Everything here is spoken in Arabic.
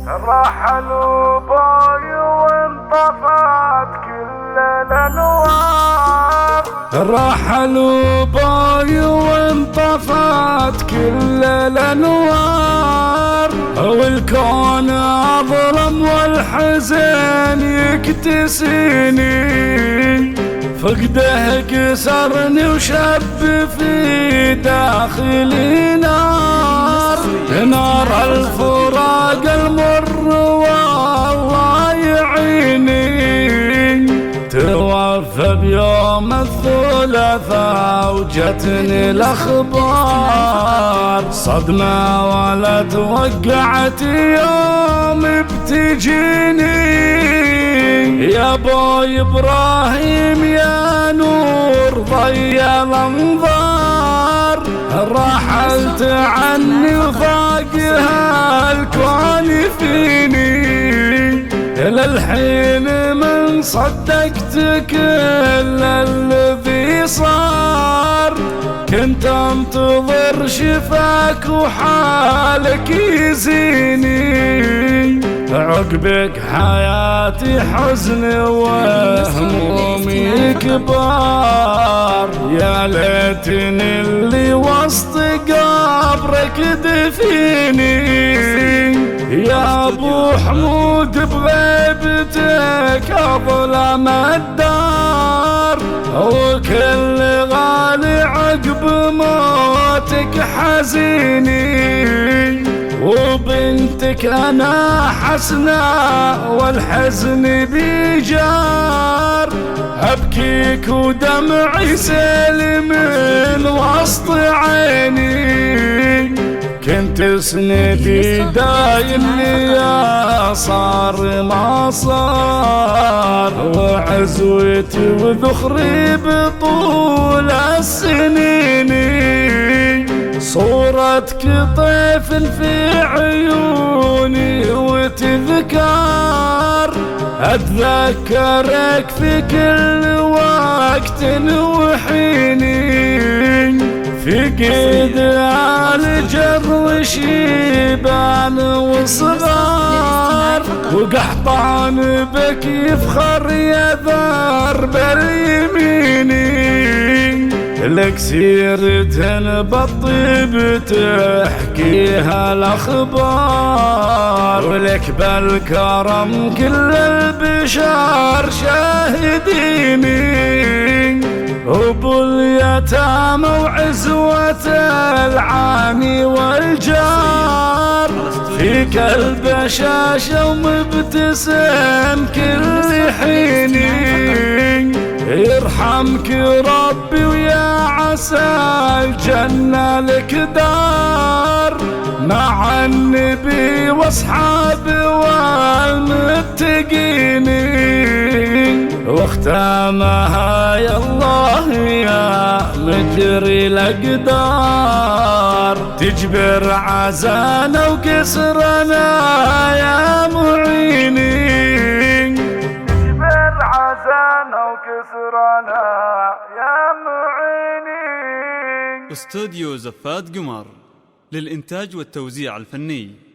رحلوا باي وانطفت كل الانوار، رحلوا باي وانطفت كل الانوار، والكون اظلم والحزن يكتسيني، فقده كسرني وشب في داخلي نار، نار الفراق المر والله يعيني، توفى بيوم الثلاثاء وجتني الاخبار، صدمة ولا توقعت يوم بتجيني، يا ابوي ابراهيم يا نور ضي الانظار، رحلت عني وضاق هالكون فيني، للحين من صدقت كل الذي صار، كنت انتظر شفاك وحالك يزيني، عقبك حياتي حزن وهمومي كبار، يا ليتني اللي وسط قبرك دفيني، يا ابو حمود بغيبتك اظلم الدار، وكل غالي عقب موتك حزيني، وبنتك انا حسناء والحزن بيجار، ابكيك ودمعي سيل من وسط عيني، كنت سندي دايمني يا صار ما صار، وعزوتي وذخري بطول السنين، صورتك طيف في عيوني وتذكار، اتذكرك في كل وقت وحيني، في قيد الجر وشيبان وصغار، وقحطان بك يفخر يا ذرب اليميني، لك سيرة بالطيب تحكيها الأخبار، ولك بالكرم كل البشر شاهديني، أبو اليتامى وعزوة العاني والجار، فيك البشاشة ومبتسم كل حيني، يرحمك ربي ويا عسى الجنة لك دار، مع النبي واصحابه والمتقين، واختامها يا الله يا مجري الاقدار، تجبر عزانا وكسرنا يا معيني، تجبر عزانا وكسرنا يا معيني. استوديو زفات قمر للإنتاج والتوزيع الفني.